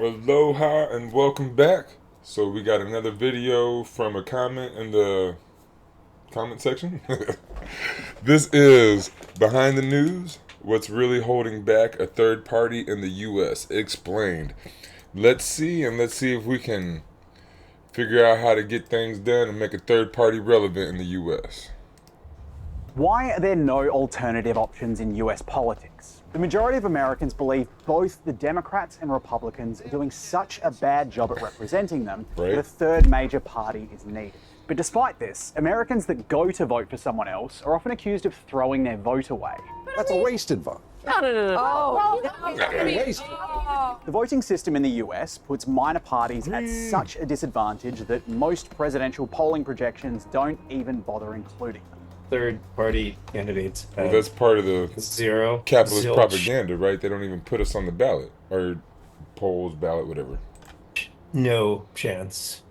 Aloha and welcome back. So we got another video from a comment in the comment section. This is Behind the News, what's really holding back a third party in the US explained. Let's see if we can figure out how to get things done and make a third party relevant in the US. Why are there no alternative options in US politics? The majority of Americans believe both the Democrats and Republicans are doing such a bad job at representing them that a third major party is needed. But despite this, Americans that go to vote for someone else are often accused of throwing their vote away. That's a wasted vote. No. The voting system in the US puts minor parties at such a disadvantage that most presidential polling projections don't even bother including them. Third-party candidates. Well, that's part of the Zero. capitalist Zilch. propaganda, right? They don't even put us on the ballot or polls, ballot, whatever. No chance.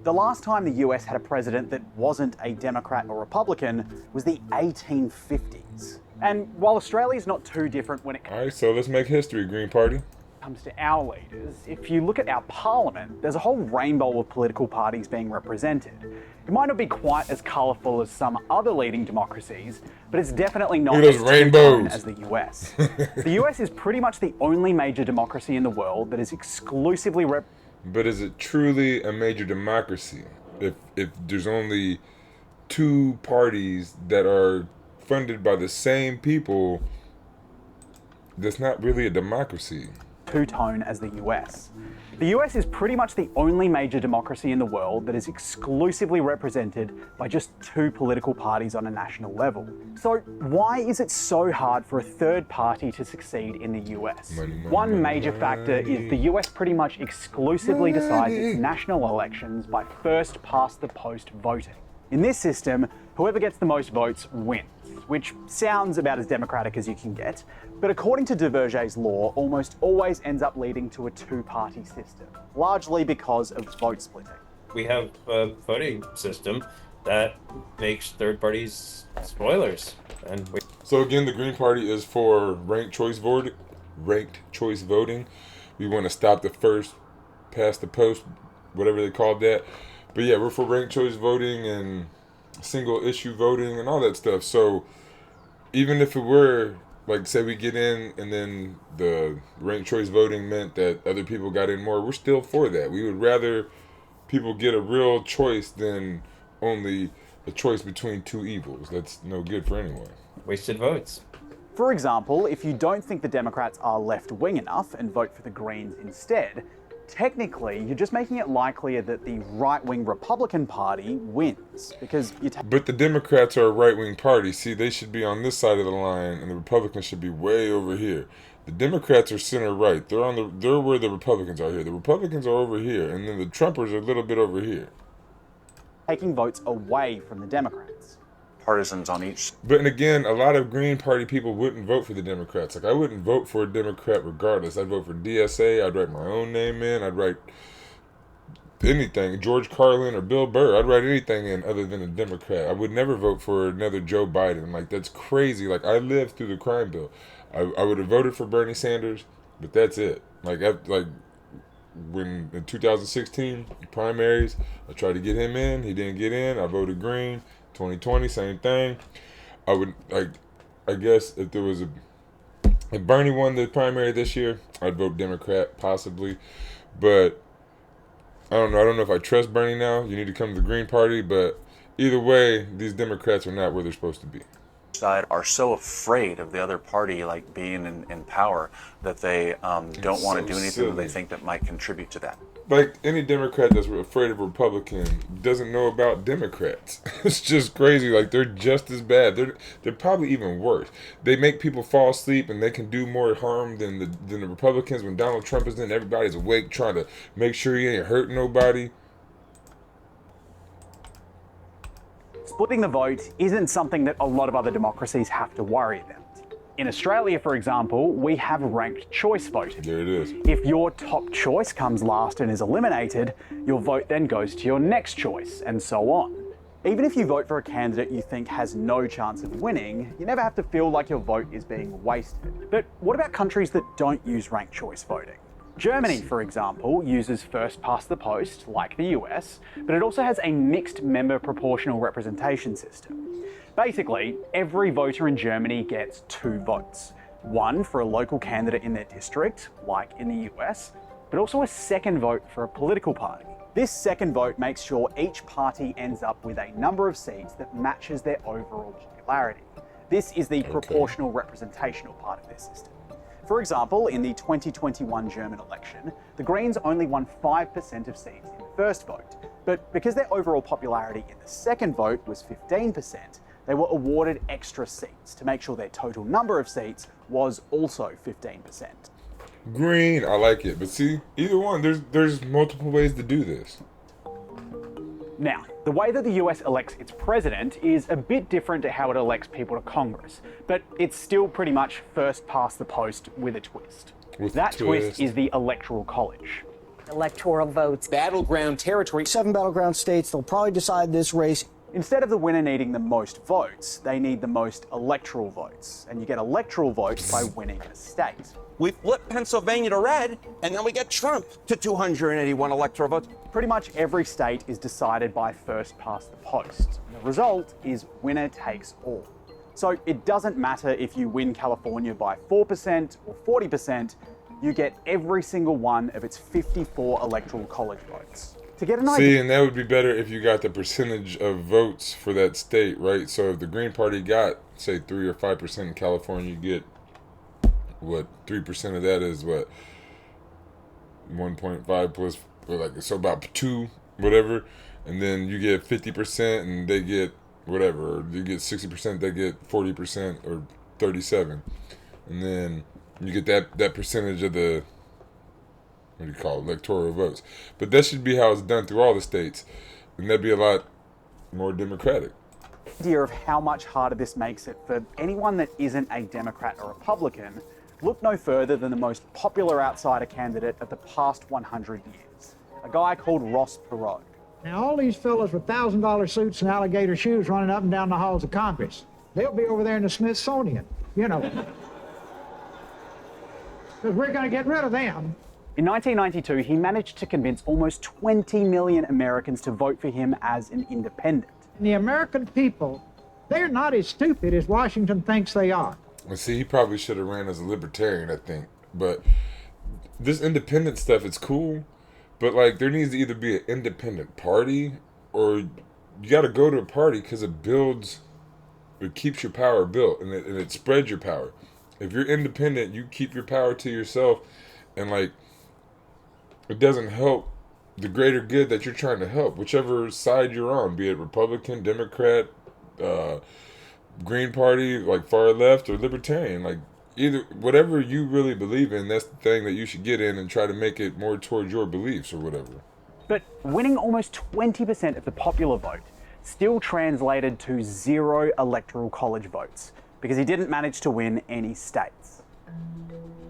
The last time the US had a president that wasn't a Democrat or Republican was the 1850s. And while Australia's not too different when it All right, so let's make history, Green Party. comes to our leaders, if you look at our parliament, there's a whole rainbow of political parties being represented. It might not be quite as colourful as some other leading democracies, but it's definitely not Look at as those rainbows. two-tone as the US. The US is pretty much the only major democracy in the world that is exclusively But is it truly a major democracy if there's only two parties that are funded by the same people? That's not really a democracy. two-tone as the US. The US is pretty much the only major democracy in the world that is exclusively represented by just two political parties on a national level. So why is it so hard for a third party to succeed in the US? One major factor is the US pretty much exclusively decides its national elections by first past the post voting. In this system, whoever gets the most votes wins, which sounds about as democratic as you can get, but according to Duverger's law, almost always ends up leading to a two-party system, largely because of vote splitting. We have a voting system that makes third parties spoilers. And So again, the Green Party is for ranked choice voting. We want to stop the first past the post, whatever they called that. But yeah, we're for ranked choice voting and single issue voting and all that stuff. So even if it were, like, say we get in and then the ranked choice voting meant that other people got in more, we're still for that. We would rather people get a real choice than only a choice between two evils. That's no good for anyone. wasted votes. For example, if you don't think the Democrats are left-wing enough and vote for the Greens instead, technically, you're just making it likelier that the right-wing Republican Party wins, because you But the Democrats are a right-wing party. See, they should be on this side of the line, and the Republicans should be way over here. The Democrats are center-right. They're where the Republicans are here. The Republicans are over here, and then the Trumpers are a little bit over here. taking votes away from the Democrats. Partisans on each. But and again, a lot of Green Party people wouldn't vote for the Democrats. Like, I wouldn't vote for a Democrat regardless. I'd vote for DSA. I'd write my own name in. I'd write anything, George Carlin or Bill Burr. I'd write anything in other than a Democrat. I would never vote for another Joe Biden. Like, that's crazy. Like, I lived through the crime bill. I would have voted for Bernie Sanders, but that's it. Like when in 2016 primaries, I tried to get him in. He didn't get in. I voted Green. 2020, same thing. I guess if Bernie won the primary this year, I'd vote Democrat possibly, but I don't know. I don't know if I trust Bernie now. You need to come to the Green Party, but either way, these Democrats are not where they're supposed to be. Side are so afraid of the other party like being in power that they don't want to do anything that they think that might contribute to that. Like, any Democrat that's afraid of a Republican doesn't know about Democrats. It's just crazy. Like, they're just as bad. They're probably even worse. They make people fall asleep, and they can do more harm than the Republicans. When Donald Trump is in, everybody's awake trying to make sure he ain't hurting nobody. Splitting the vote isn't something that a lot of other democracies have to worry about. In Australia, for example, we have ranked choice voting. There it is. If your top choice comes last and is eliminated, your vote then goes to your next choice, and so on. Even if you vote for a candidate you think has no chance of winning, you never have to feel like your vote is being wasted. But what about countries that don't use ranked choice voting? Germany, for example, uses first past the post, like the US, but it also has a mixed member proportional representation system. Basically, every voter in Germany gets 2 votes. One for a local candidate in their district, like in the US, but also a second vote for a political party. This second vote makes sure each party ends up with a number of seats that matches their overall popularity. This is the proportional representational part of their system. For example, in the 2021 German election, the Greens only won 5% of seats in the first vote, but because their overall popularity in the second vote was 15%, they were awarded extra seats to make sure their total number of seats was also 15%. Green, I like it. But see, either one, there's multiple ways to do this. Now, the way that the US elects its president is a bit different to how it elects people to Congress, but it's still pretty much first past the post with a twist. That twist is the Electoral College. Electoral votes. Battleground territory. 7 battleground states, they'll probably decide this race. Instead of the winner needing the most votes, they need the most electoral votes. And you get electoral votes by winning a state. We flip Pennsylvania to red, and then we get Trump to 281 electoral votes. Pretty much every state is decided by first past the post. The result is winner takes all. So it doesn't matter if you win California by 4% or 40%, you get every single one of its 54 electoral college votes. To get an idea. See, and that would be better if you got the percentage of votes for that state, right? So if the Green Party got, say, 3 or 5% in California, you get, what, 3% of that is what? 1.5 plus, or like, so about 2, whatever. And then you get 50% and they get whatever. Or you get 60%, they get 40% or 37. And then you get that percentage of the, what do you call it, electoral votes. But that should be how it's done through all the states. And that'd be a lot more democratic. Idea of how much harder this makes it for anyone that isn't a Democrat or Republican, look no further than the most popular outsider candidate of the past 100 years, a guy called Ross Perot. Now, all these fellas with $1,000 suits and alligator shoes running up and down the halls of Congress, they'll be over there in the Smithsonian, you know. Because we're going to get rid of them. In 1992, he managed to convince almost 20 million Americans to vote for him as an independent. And the American people, they're not as stupid as Washington thinks they are. Well, see, he probably should have ran as a libertarian, I think. But this independent stuff, it's cool. But, like, there needs to either be an independent party or you got to go to a party because it builds, it keeps your power built and it spreads your power. If you're independent, you keep your power to yourself and, like, it doesn't help the greater good that you're trying to help, whichever side you're on, be it Republican, Democrat, Green Party, like far left, or Libertarian. Like, either, whatever you really believe in, that's the thing that you should get in and try to make it more towards your beliefs or whatever. But winning almost 20% of the popular vote still translated to 0 electoral college votes because he didn't manage to win any states.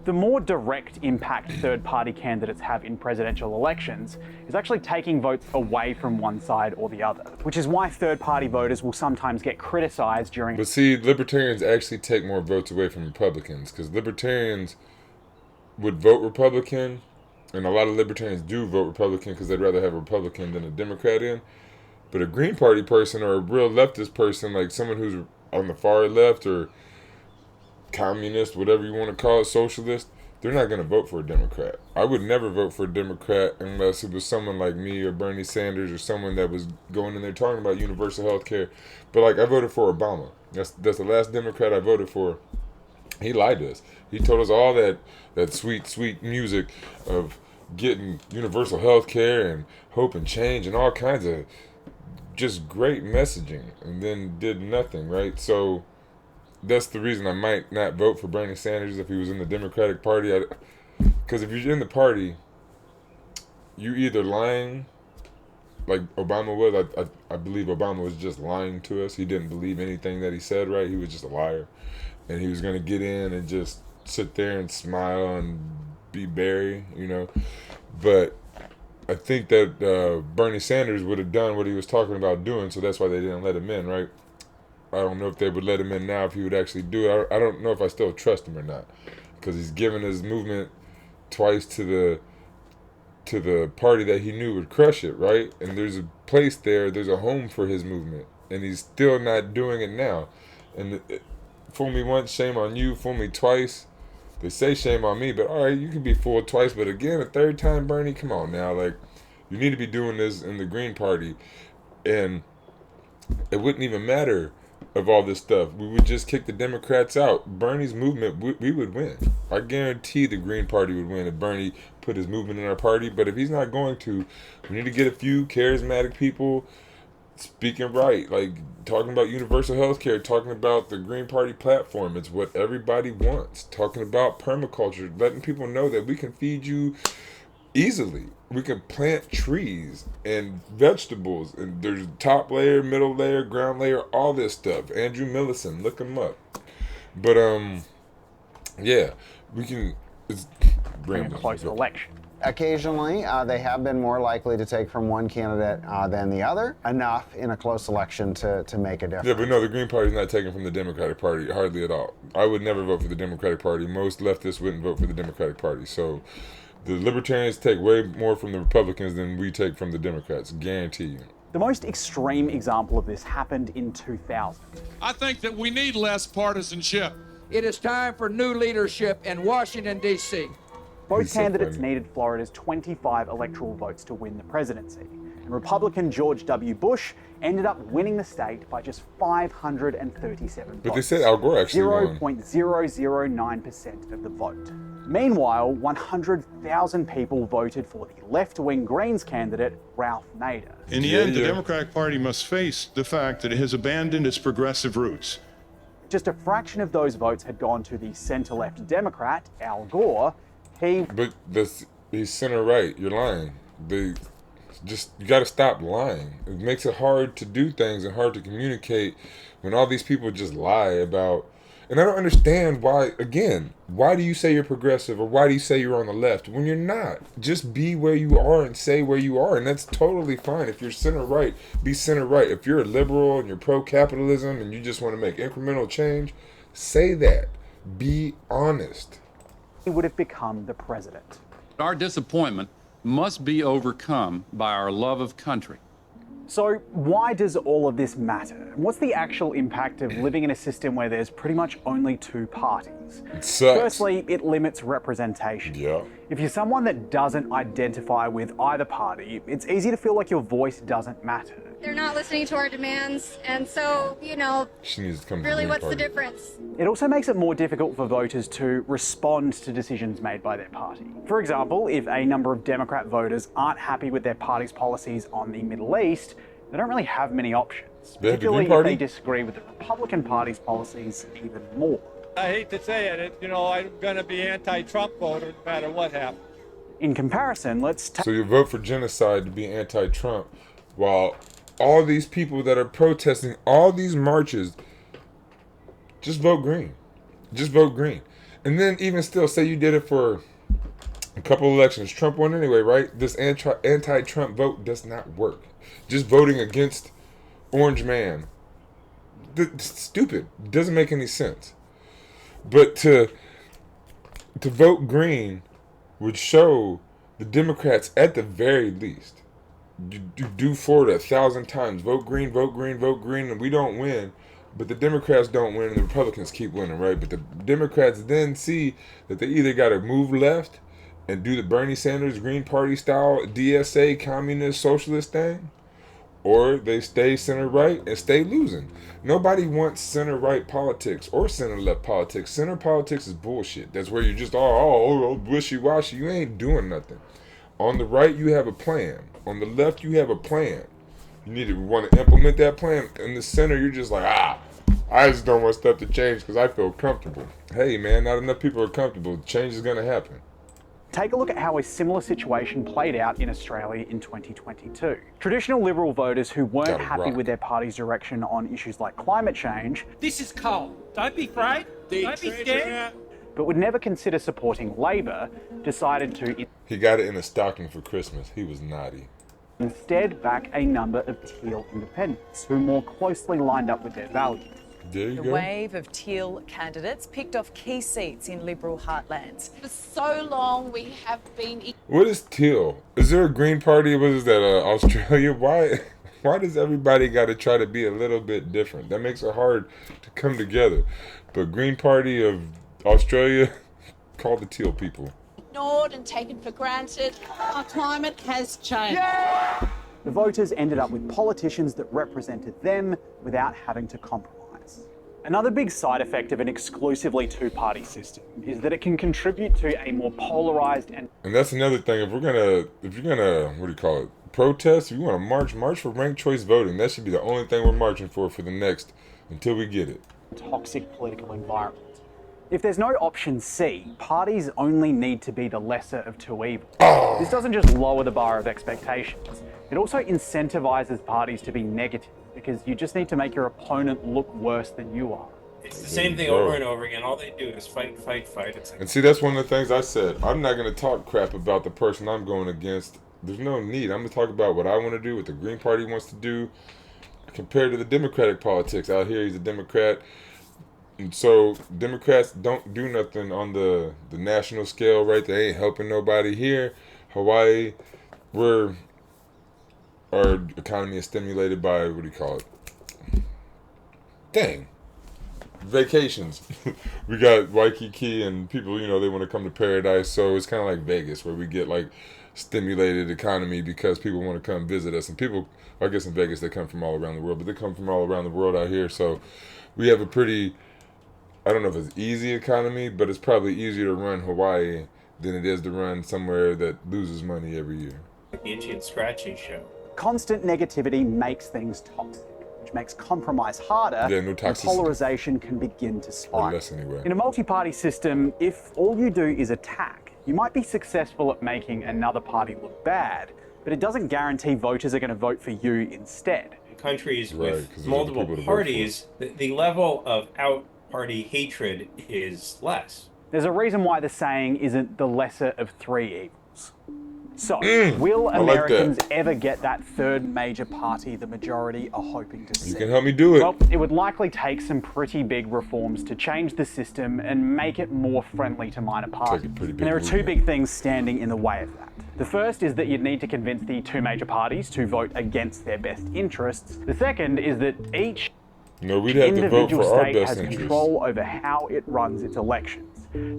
The more direct impact third-party candidates have in presidential elections is actually taking votes away from one side or the other, which is why third-party voters will sometimes get criticized during... But see, libertarians actually take more votes away from Republicans because libertarians would vote Republican, and a lot of libertarians do vote Republican because they'd rather have a Republican than a Democrat in. But a Green Party person or a real leftist person, like someone who's on the far left or communist, whatever you want to call it, socialist, they're not going to vote for a Democrat. I would never vote for a Democrat unless it was someone like me or Bernie Sanders or someone that was going in there talking about universal health care. But, like, I voted for Obama. That's the last Democrat I voted for. He lied to us. He told us all that sweet, sweet music of getting universal health care and hope and change and all kinds of just great messaging, and then did nothing, right? So that's the reason I might not vote for Bernie Sanders if he was in the Democratic Party. Because if you're in the party, you either lying, like Obama was. I believe Obama was just lying to us. He didn't believe anything that he said, right? He was just a liar. And he was going to get in and just sit there and smile and be Barry, you know. But I think that Bernie Sanders would have done what he was talking about doing, so that's why they didn't let him in, right? I don't know if they would let him in now if he would actually do it. I don't know if I still trust him or not, because he's given his movement twice to the party that he knew would crush it, right? And there's a place there, there's a home for his movement, and he's still not doing it now. And fool me once, shame on you. Fool me twice, they say shame on me. But all right, you can be fooled twice, but again, a third time, Bernie, come on now. Like, you need to be doing this in the Green Party, and it wouldn't even matter of all this stuff. We would just kick the Democrats out. Bernie's movement, we would win. I guarantee the Green Party would win if Bernie put his movement in our party. But if he's not going to, we need to get a few charismatic people speaking right, like talking about universal health care, talking about the Green Party platform. It's what everybody wants. Talking about permaculture, letting people know that we can feed you easily. We can plant trees and vegetables, and there's top layer, middle layer, ground layer, all this stuff. Andrew Millison, look him up. But yeah, we can. It's In a close election. Occasionally, they have been more likely to take from one candidate than the other, enough in a close election to make a difference. Yeah, but no, the Green Party is not taking from the Democratic Party, hardly at all. I would never vote for the Democratic Party. Most leftists wouldn't vote for the Democratic Party. So the Libertarians take way more from the Republicans than we take from the Democrats, guarantee you. The most extreme example of this happened in 2000. I think that we need less partisanship. It is time for new leadership in Washington, D.C. Both candidates needed Florida's 25 electoral votes to win the presidency. And Republican George W. Bush ended up winning the state by just 537 votes. But they said Al Gore actually won. 0.009% of the vote. Meanwhile, 100,000 people voted for the left-wing Greens candidate, Ralph Nader. In the end, the Democratic Party must face the fact that it has abandoned its progressive roots. Just a fraction of those votes had gone to the center-left Democrat, Al Gore. But he's center right. You're lying. You got to stop lying. It makes it hard to do things and hard to communicate when all these people just lie about. And I don't understand why. Again, why do you say you're progressive or why do you say you're on the left when you're not? Just be where you are and say where you are, and that's totally fine. If you're center right, be center right. If you're a liberal and you're pro-capitalism and you just want to make incremental change, say that. Be honest. He would have become the president. Our disappointment must be overcome by our love of country. So why does all of this matter? What's the actual impact of living in a system where there's pretty much only two parties? It sucks. Firstly, it limits representation. Yeah. If you're someone that doesn't identify with either party, it's easy to feel like your voice doesn't matter. They're not listening to our demands, and so, she needs to come really, to what's party. the difference? It also makes it more difficult for voters to respond to decisions made by their party. For example, if a number of Democrat voters aren't happy with their party's policies on the Middle East, they don't really have many options, particularly if they disagree with the Republican Party's policies even more. I hate to say it, I'm going to be anti-Trump voter no matter what happens. In comparison, So you vote for genocide to be anti-Trump, while all these people that are protesting, all these marches, just vote green. Just vote green. And then even still, say you did it for a couple elections. Trump won anyway, right? This anti-Trump vote does not work. Just voting against Orange Man. Stupid. Doesn't make any sense. But to vote green would show the Democrats at the very least. Do Florida 1,000 times. Vote green, vote green, vote green, and we don't win. But the Democrats don't win and the Republicans keep winning, right? But the Democrats then see that they either got to move left and do the Bernie Sanders Green Party style DSA communist socialist thing, or they stay center right and stay losing. Nobody wants center right politics or center left politics. Center politics is bullshit. That's where you're just wishy-washy. You ain't doing nothing. On the right, you have a plan. On the left, you have a plan. You want to implement that plan. In the center, you're just like, I just don't want stuff to change because I feel comfortable. Hey, man, not enough people are comfortable. Change is going to happen. Take a look at how a similar situation played out in Australia in 2022. Traditional Liberal voters who weren't happy with their party's direction on issues like climate change. This is cold. Don't be afraid. Don't be scared. But would never consider supporting Labor, decided to... He got it in a stocking for Christmas. He was naughty. Instead back a number of teal independents who more closely lined up with their values. There you The go. wave of teal candidates picked off key seats in Liberal heartlands. For so long, we have been. What is teal? Is there a Green Party? What is that? Australia? Why does everybody got to try to be a little bit different? That makes it hard to come together. But Green Party of Australia, call the teal people. Ignored and taken for granted. Our climate has changed. The voters ended up with politicians that represented them without having to compromise. Another big side effect of an exclusively two-party system is that it can contribute to a more polarized and that's another thing. If you're gonna, what do you call it? Protest. If you want to march for ranked choice voting. That should be the only thing we're marching for the next until we get it. toxic political environment. If there's no option C, parties only need to be the lesser of two evils. This doesn't just lower the bar of expectations, it also incentivizes parties to be negative, because you just need to make your opponent look worse than you are. It's the same thing over and over again. All they do is fight, fight, fight. It's like, And see, that's one of the things I said. I'm not going to talk crap about the person I'm going against. There's no need. I'm going to talk about what I want to do, what the Green Party wants to do, compared to the Democratic politics. Out here, he's a Democrat. And so Democrats don't do nothing on the national scale, right? They ain't helping nobody here. Hawaii, our economy is stimulated by, what do you call it? Dang. Vacations. We got Waikiki and people, they want to come to paradise. So it's kind of like Vegas, where we get like stimulated economy because people want to come visit us. And people, I guess in Vegas, they come from all around the world, but they come from all around the world out here. So we have a pretty, I don't know if it's easy economy, but it's probably easier to run Hawaii than it is to run somewhere that loses money every year. the Itchy and Scratchy show. Constant negativity makes things toxic, which makes compromise harder, Yeah, no and toxicity. polarization can begin to Or spike. less anyway. In a multi-party system, if all you do is attack, you might be successful at making another party look bad, but it doesn't guarantee voters are going to vote for you instead. In countries Right, 'cause with there's other multiple people to vote for. parties, the level of out-party hatred is less. There's a reason why the saying isn't the lesser of three evils. So, will I like Americans that. ever get that third major party the majority are hoping to see? You can help me do it. Well, it would likely take some pretty big reforms to change the system and make it more friendly to minor parties. pretty And big there are two movement. big things standing in the way of that. The first is that you'd need to convince the two major parties to vote against their best interests. The second is that each We'd have to vote individual for our state best has interests. control over how it runs its elections.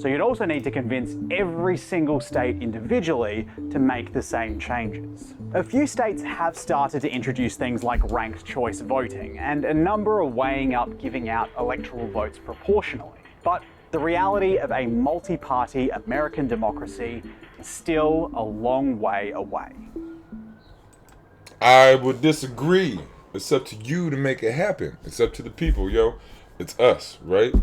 So you'd also need to convince every single state individually to make the same changes. A few states have started to introduce things like ranked choice voting, and a number are weighing up giving out electoral votes proportionally. But the reality of a multi-party American democracy is still a long way away. I would disagree. It's up to you to make it happen. It's up to the people, yo. It's us, right?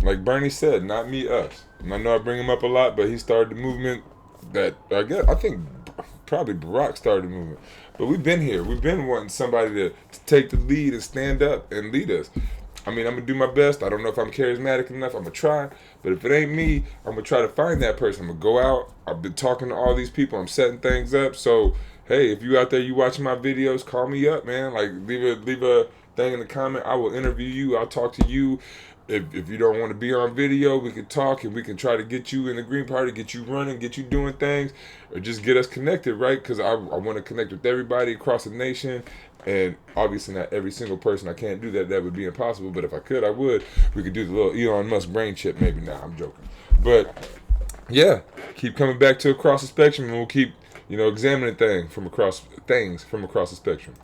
Like Bernie said, not me, us. And I know I bring him up a lot, but he started the movement that I think probably Barack started the movement. But we've been here. We've been wanting somebody to take the lead and stand up and lead us. I mean, I'm going to do my best. I don't know if I'm charismatic enough. I'm going to try. But if it ain't me, I'm going to try to find that person. I'm going to go out. I've been talking to all these people. I'm setting things up. So, hey, if you out there, you watching my videos, call me up, man. Like, leave a thing in the comment. I will interview you. I'll talk to you. If you don't want to be on video, we can talk and we can try to get you in the Green Party, get you running, get you doing things, or just get us connected, right? Because I want to connect with everybody across the nation. And obviously not every single person. I can't do that. That would be impossible. But if I could, I would. We could do the little Elon Musk brain chip maybe. Nah, I'm joking. But yeah, keep coming back to Across the Spectrum, and we'll keep, examining things from across the spectrum.